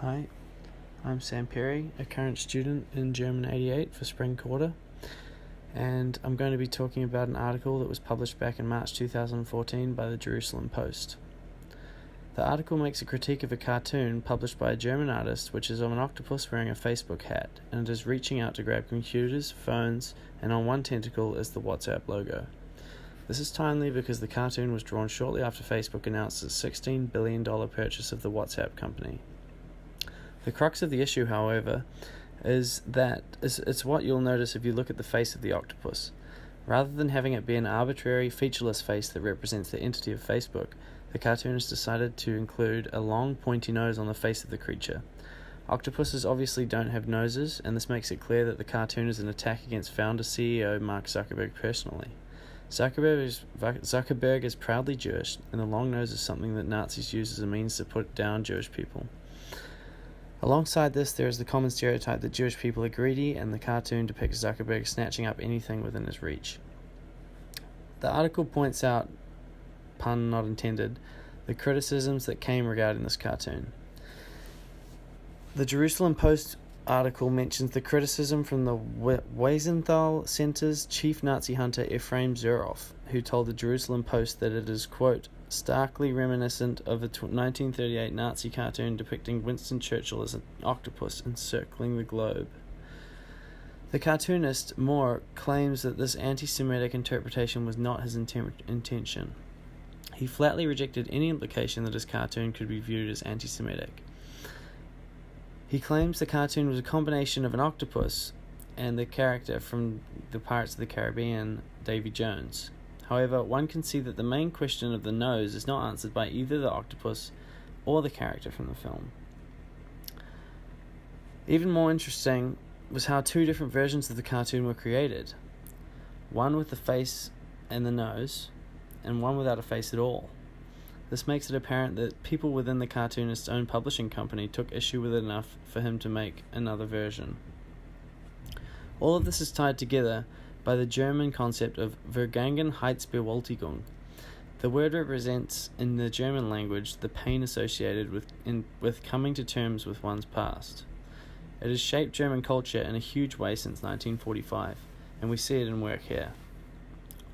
Hi, I'm Sam Perry, a current student in German 88 for spring quarter, and I'm going to be talking about an article that was published back in March 2014 by the Jerusalem Post. The article makes a critique of a cartoon published by a German artist which is of an octopus wearing a Facebook hat, and it is reaching out to grab computers, phones, and on one tentacle is the WhatsApp logo. This is timely because the cartoon was drawn shortly after Facebook announced its $16 billion purchase of the WhatsApp company. The crux of the issue, however, is that it's what you'll notice if you look at the face of the octopus. Rather than having it be an arbitrary, featureless face that represents the entity of Facebook, the cartoonist decided to include a long, pointy nose on the face of the creature. Octopuses obviously don't have noses, and this makes it clear that the cartoon is an attack against founder CEO Mark Zuckerberg personally. Zuckerberg is proudly Jewish, and the long nose is something that Nazis used as a means to put down Jewish people. Alongside this, there is the common stereotype that Jewish people are greedy, and the cartoon depicts Zuckerberg snatching up anything within his reach. The article points out, pun not intended, the criticisms that came regarding this cartoon. The Jerusalem Post article mentions the criticism from the Wiesenthal Center's chief Nazi hunter Ephraim Zuroff, who told the Jerusalem Post that it is, quote, starkly reminiscent of a 1938 Nazi cartoon depicting Winston Churchill as an octopus encircling the globe. The cartoonist, Moore, claims that this anti-Semitic interpretation was not his intention. He flatly rejected any implication that his cartoon could be viewed as anti-Semitic. He claims the cartoon was a combination of an octopus and the character from the Pirates of the Caribbean, Davy Jones. However, one can see that the main question of the nose is not answered by either the octopus or the character from the film. Even more interesting was how two different versions of the cartoon were created. One with the face and the nose, and one without a face at all. This makes it apparent that people within the cartoonist's own publishing company took issue with it enough for him to make another version. All of this is tied together by the German concept of Vergangenheitsbewältigung. The word represents, in the German language, the pain associated with coming to terms with one's past. It has shaped German culture in a huge way since 1945, and we see it in work here.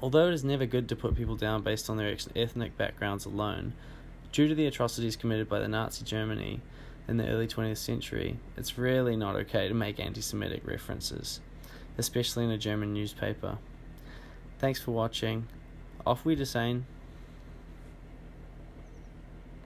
Although it is never good to put people down based on their ethnic backgrounds alone, due to the atrocities committed by the Nazi Germany in the early 20th century, it's really not okay to make anti-Semitic references, especially in a German newspaper. Thanks for watching. Auf Wiedersehen.